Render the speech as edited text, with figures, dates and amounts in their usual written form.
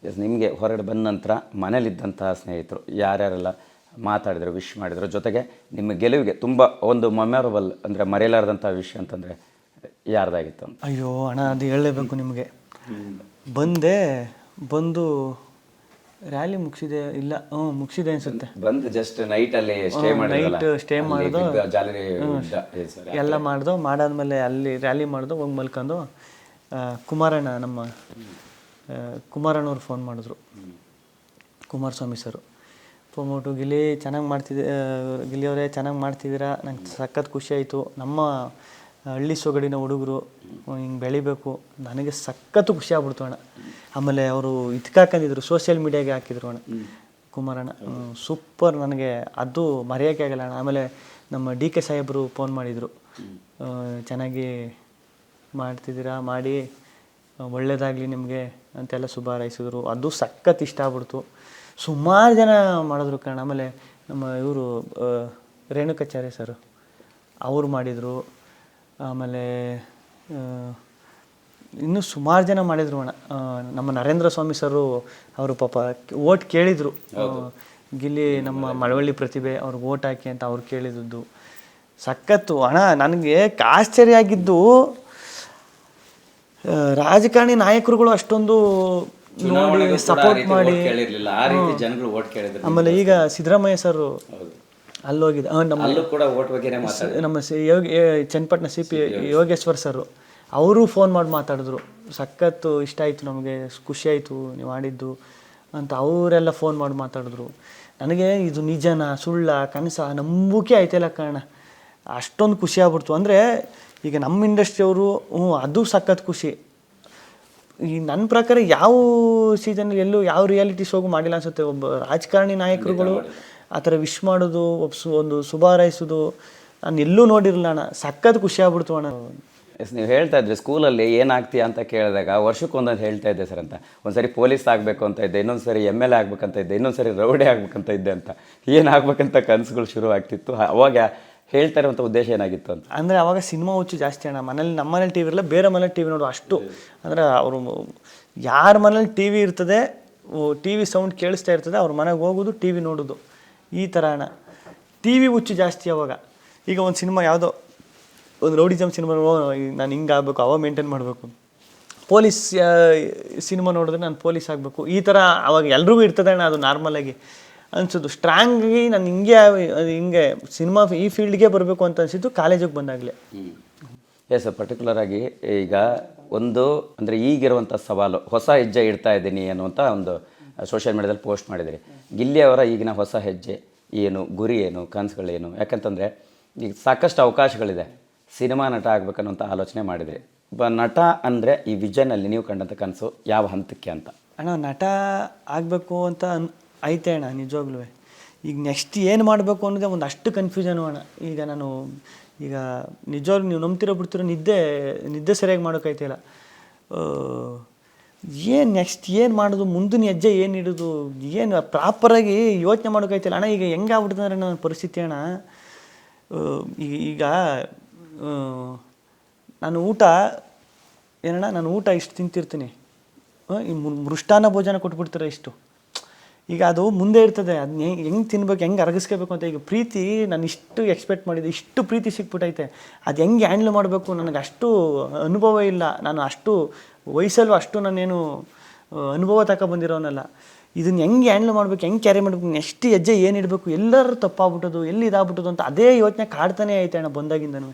S, ನಿಮಗೆ ಹೊರಗಡೆ ಬಂದ ನಂತರ ಮನೇಲಿದ್ದಂತಹ ಸ್ನೇಹಿತರು ಯಾರ್ಯಾರೆಲ್ಲ ಮಾತಾಡಿದ್ರು, ವಿಶ್ ಮಾಡಿದ್ರು, ಜೊತೆಗೆ ನಿಮ್ಮ ಗೆಲುವಿಗೆ ತುಂಬ ಒಂದು ಮೆಮೊರಬಲ್ ಅಂದರೆ ಮರೆಯಲಾರದಂಥ ವಿಷಯ ಅಂತಂದರೆ ಯಾರ್ದಾಗಿತ್ತು ಅಂತ? ಅಯ್ಯೋ ಅಣ್ಣ, ಅದು ಹೇಳಲೇಬೇಕು ನಿಮಗೆ. ಬಂದು ರ್ಯಾಲಿ ಮುಗಿಸಿದೆ, ಇಲ್ಲ ಮುಗಿಸಿದೆ ಅನ್ಸುತ್ತೆ. ಬಂದು ಜಸ್ಟ್ ನೈಟಲ್ಲಿ ಸ್ಟೇ ಮಾಡೋದು ಎಲ್ಲ ಮಾಡ್ದು. ಮಾಡಾದ್ಮೇಲೆ ಅಲ್ಲಿ ರ್ಯಾಲಿ ಮಾಡ್ದು, ಹೋಗಿ ಮಲ್ಕೊಂಡು ಕುಮಾರಣ್ಣ, ನಮ್ಮ ಕುಮಾರಣ್ಣವ್ರು ಫೋನ್ ಮಾಡಿದ್ರು, ಕುಮಾರಸ್ವಾಮಿ ಸರು ಫೋನ್ ಮಾಡಿಬಿಟ್ಟು, ಗಿಲ್ಲಿಯವರೇ ಚೆನ್ನಾಗಿ ಮಾಡ್ತಿದ್ದೀರಾ, ನಂಗೆ ಸಖತ್ ಖುಷಿ ಆಯಿತು. ನಮ್ಮ ಹಳ್ಳಿ ಸೊಗಡಿನ ಹುಡುಗರು ಹಿಂಗೆ ಬೆಳಿಬೇಕು, ನನಗೆ ಸಖತ್ತು ಖುಷಿ ಆಗ್ಬಿಡ್ತು ಅಣ್ಣ. ಆಮೇಲೆ ಅವರು ಹಾಕೊಂಡಿದ್ರು, ಸೋಷಿಯಲ್ ಮೀಡಿಯಾಗೆ ಹಾಕಿದ್ರು ಅಣ್ಣ ಕುಮಾರಣ್ಣ. ಸೂಪರ್, ನನಗೆ ಅದು ಮರೆಯೋಕ್ಕೆ ಆಗಲ್ಲ ಅಣ್ಣ. ಆಮೇಲೆ ನಮ್ಮ DK ಸಾಹೇಬರು ಫೋನ್ ಮಾಡಿದರು, ಚೆನ್ನಾಗಿ ಮಾಡ್ತಿದ್ದೀರಾ, ಮಾಡಿ ಒಳ್ಳೇದಾಗಲಿ ನಿಮಗೆ ಅಂತೆಲ್ಲ ಶುಭ ಹಾರೈಸಿದ್ರು. ಅದು ಸಖತ್ ಇಷ್ಟ ಆಗ್ಬಿಡ್ತು. ಸುಮಾರು ಜನ ಮಾಡಿದ್ರು ಕಣ. ಆಮೇಲೆ ನಮ್ಮ ಇವರು ರೇಣುಕಾಚಾರ್ಯ ಸರ್ ಅವರು ಮಾಡಿದರು. ಆಮೇಲೆ ಇನ್ನೂ ಸುಮಾರು ಜನ ಮಾಡಿದರು ಅಣ್ಣ. ನಮ್ಮ ನರೇಂದ್ರ ಸ್ವಾಮಿ ಸರು ಅವರು ಪಾಪ ಓಟ್ ಕೇಳಿದರು, ಗಿಲ್ಲಿ ನಮ್ಮ ಮಳವಳ್ಳಿ ಪ್ರತಿಭೆ ಅವ್ರಿಗೆ ಓಟ್ ಹಾಕಿ ಅಂತ ಅವ್ರು ಕೇಳಿದ್ದು ಸಖತ್ತು ಅಣ್ಣ. ನನಗೆ ಆಶ್ಚರ್ಯ ಆಗಿದ್ದು, ರಾಜಕಾರಣಿ ನಾಯಕರುಗಳು ಅಷ್ಟೊಂದು ನೋಡಿ ಸಪೋರ್ಟ್ ಮಾಡಿ. ಆಮೇಲೆ ಈಗ ಸಿದ್ದರಾಮಯ್ಯ ಸರ್ ಅಲ್ಲೋಗಿದೆ, ನಮ್ಮ ಚನ್ನಪಟ್ಟಣ CP ಯೋಗೇಶ್ವರ್ ಸರ್ ಅವರು ಫೋನ್ ಮಾಡಿ ಮಾತಾಡಿದ್ರು, ಸಖತ್ತು ಇಷ್ಟ ಆಯಿತು, ನಮಗೆ ಖುಷಿ ಆಯಿತು ನೀವು ಆಡಿದ್ದು ಅಂತ ಅವರೆಲ್ಲ ಫೋನ್ ಮಾಡಿ ಮಾತಾಡಿದ್ರು. ನನಗೆ ಇದು ನಿಜನ ಸುಳ್ಳ ಕನಸ ನಂಬಿಕೆ ಆಯ್ತಿಲ್ಲ ಕಾರಣ, ಅಷ್ಟೊಂದು ಖುಷಿ ಆಗ್ಬಿಡ್ತು. ಅಂದರೆ ಈಗ ನಮ್ಮ ಇಂಡಸ್ಟ್ರಿಯವರು ಅದು ಸಖತ್ ಖುಷಿ. ಈ ನನ್ನ ಪ್ರಕಾರ ಯಾವ ಸೀಸನಲ್ಲಿ ಎಲ್ಲೂ ಯಾವ ರಿಯಾಲಿಟಿ ಶೋಗೂ ಮಾಡಿಲ್ಲ ಅನ್ಸುತ್ತೆ. ಒಬ್ಬ ರಾಜಕಾರಣಿ ನಾಯಕರುಗಳು ಆ ಥರ ವಿಶ್ ಮಾಡೋದು, ಒಂದು ಶುಭ ಹಾರೈಸೋದು ನಾನು ಎಲ್ಲೂ ನೋಡಿರಲಿಲ್ಲ ಅಣ್ಣ. ಸಖತ್ ಖುಷಿ ಆಗ್ಬಿಡ್ತು ಅಣ್ಣ. ಎಸ್, ನೀವು ಹೇಳ್ತಾ ಇದ್ರಿ ಸ್ಕೂಲಲ್ಲಿ ಏನಾಗ್ತೀಯ ಅಂತ ಕೇಳಿದಾಗ ವರ್ಷಕ್ಕೊಂದೊಂದು ಹೇಳ್ತಾ ಇದ್ದೆ ಸರ್ ಅಂತ. ಒಂದ್ಸರಿ ಪೊಲೀಸ್ ಆಗಬೇಕು ಅಂತ ಇದ್ದೆ, ಇನ್ನೊಂದು ಸರಿ MLA ಆಗ್ಬೇಕಂತ ಇದ್ದೆ, ಇನ್ನೊಂದು ಸರಿ ರೌಡಿ ಆಗ್ಬೇಕಂತ ಇದ್ದೆ ಅಂತ. ಏನಾಗಬೇಕಂತ ಕನಸುಗಳು ಶುರು ಆಗ್ತಿತ್ತು. ಅವಾಗ ಹೇಳ್ತಾ ಇರುವಂಥ ಉದ್ದೇಶ ಏನಾಗಿತ್ತು ಅಂತ ಅಂದರೆ ಅವಾಗ ಸಿನಿಮಾ ಹುಚ್ಚು ಜಾಸ್ತಿ ಅಣ್ಣ. ನಮ್ಮ ಮನೇಲಿ TV ಇರಲ್ಲ, ಬೇರೆ ಮನೇಲಿ TV ನೋಡು ಅಷ್ಟು. ಅಂದರೆ ಅವರು ಯಾರ ಮನೇಲಿ TV ಇರ್ತದೆ, TV ಸೌಂಡ್ ಕೇಳಿಸ್ತಾ ಇರ್ತದೆ, ಅವ್ರ ಮನೆಗೆ ಹೋಗೋದು TV ನೋಡೋದು, ಈ ಥರ ಅಣ್ಣ. TV ಹುಚ್ಚು ಜಾಸ್ತಿ ಅವಾಗ. ಈಗ ಒಂದು ಸಿನಿಮಾ ಯಾವುದೋ ಒಂದು ರೌಡಿಸಮ್ ಸಿನಿಮಾ, ನಾನು ಹಿಂಗೆ ಆಗಬೇಕು, ಅವ ಮೇಂಟೈನ್ ಮಾಡಬೇಕು. ಪೊಲೀಸ್ ಸಿನಿಮಾ ನೋಡಿದ್ರೆ ನಾನು ಪೊಲೀಸ್ ಆಗಬೇಕು, ಈ ಥರ ಅವಾಗ ಎಲ್ರಿಗೂ ಇರ್ತದೆ ಅಣ್ಣ. ಅದು ನಾರ್ಮಲಾಗಿ ಅನಿಸೋದು. ಸ್ಟ್ರಾಂಗಾಗಿ ನಾನು ಹಿಂಗೆ ಸಿನಿಮಾ ಈ ಫೀಲ್ಡ್ಗೆ ಬರಬೇಕು ಅಂತ ಅನಿಸಿದ್ದು ಕಾಲೇಜಿಗೆ ಬಂದಾಗಲೇ. ಎಸ್, ಪರ್ಟಿಕ್ಯುಲರ್ ಆಗಿ ಈಗ ಒಂದು ಅಂದರೆ ಈಗಿರುವಂಥ ಸವಾಲು, ಹೊಸ ಹೆಜ್ಜೆ ಇಡ್ತಾ ಇದ್ದೀನಿ ಅನ್ನುವಂಥ ಒಂದು ಸೋಷಿಯಲ್ ಮೀಡಿಯಾದಲ್ಲಿ ಪೋಸ್ಟ್ ಮಾಡಿದಿರಿ. ಗಿಲ್ಲಿಯವರ ಈಗಿನ ಹೊಸ ಹೆಜ್ಜೆ ಏನು, ಗುರಿ ಏನು, ಕನಸುಗಳೇನು? ಯಾಕಂತಂದರೆ ಈಗ ಸಾಕಷ್ಟು ಅವಕಾಶಗಳಿದೆ, ಸಿನಿಮಾ ನಟ ಆಗಬೇಕನ್ನುವಂಥ ಆಲೋಚನೆ ಮಾಡಿದಿರಿ. ನಟ ಅಂದರೆ ಈ ವಿಷನಲ್ಲಿ ನೀವು ಕಂಡಂಥ ಕನಸು ಯಾವ ಹಂತಕ್ಕೆ ಅಂತ? ಅಣ್ಣ, ನಟ ಆಗಬೇಕು ಅಂತ ಐತೆ ಅಣ್ಣ ನಿಜವಾಗ್ಲೂ. ಈಗ ನೆಕ್ಸ್ಟ್ ಏನು ಮಾಡಬೇಕು ಅನ್ನೋದೇ ಒಂದು ಅಷ್ಟು ಕನ್ಫ್ಯೂಷನು ಅಣ್ಣ. ಈಗ ನಿಜವಾಗ್ಲೂ ನೀವು ನಂಬ್ತಿರೋ ಬಿಡ್ತಿರೋ ನಿದ್ದೆ ಸರಿಯಾಗಿ ಮಾಡೋಕ್ಕೈತಿಲ್ಲ. ಏನು ನೆಕ್ಸ್ಟ್ ಏನು ಮಾಡೋದು, ಮುಂದಿನ ಹೆಜ್ಜೆ ಏನು ಇಡೋದು, ಏನು ಪ್ರಾಪರಾಗಿ ಯೋಚನೆ ಮಾಡೋಕ್ಕೈತಿಲ್ಲ ಅಣ್ಣ. ಈಗ ಹೆಂಗೆ ಆಗ್ಬಿಡ್ತಂದ್ರೆ ನನ್ನ ಪರಿಸ್ಥಿತಿ ಅಣ್ಣ, ಈಗ ನಾನು ಊಟ ಇಷ್ಟು ತಿಂತಿರ್ತೀನಿ, ಈ ಮೃಷ್ಟಾನ್ನ ಭೋಜನ ಕೊಟ್ಬಿಡ್ತಾರೆ ಇಷ್ಟು. ಈಗ ಅದು ಮುಂದೆ ಇರ್ತದೆ, ಅದನ್ನ ಹೆಂಗೆ ತಿನ್ಬೇಕು, ಹೆಂಗೆ ಅರಗಿಸ್ಕೋಬೇಕು ಅಂತ. ಈಗ ಪ್ರೀತಿ ನಾನು ಇಷ್ಟು ಎಕ್ಸ್ಪೆಕ್ಟ್ ಮಾಡಿದ್ದೆ, ಇಷ್ಟು ಪ್ರೀತಿ ಸಿಕ್ಬಿಟ್ಟೈತೆ, ಅದು ಹೆಂಗೆ ಹ್ಯಾಂಡ್ಲ್ ಮಾಡಬೇಕು ನನಗೆ ಅಷ್ಟು ಅನುಭವ ಇಲ್ಲ. ನಾನು ಅಷ್ಟು ವಯಸ್ಸಲ್ಲೂ ಅಷ್ಟು ನಾನೇನು ಅನುಭವ ಬಂದಿರೋನಲ್ಲ. ಇದನ್ನು ಹೆಂಗೆ ಹ್ಯಾಂಡ್ಲ್ ಮಾಡಬೇಕು, ಹೆಂಗೆ ಕ್ಯಾರಿ ಮಾಡಬೇಕು, ನೆಕ್ಸ್ಟ್ ಹೆಜ್ಜೆ ಏನು ಇಡಬೇಕು, ಎಲ್ಲರೂ ತಪ್ಪಾಗ್ಬಿಟ್ಟೋದು, ಎಲ್ಲಿ ಇದಾಗ್ಬಿಟ್ಟೋದು ಅಂತ ಅದೇ ಯೋಚನೆ ಕಾಡ್ತಾನೆ ಐತೆ ಅಣ್ಣ ಬಂದಾಗಿಂದನೂ.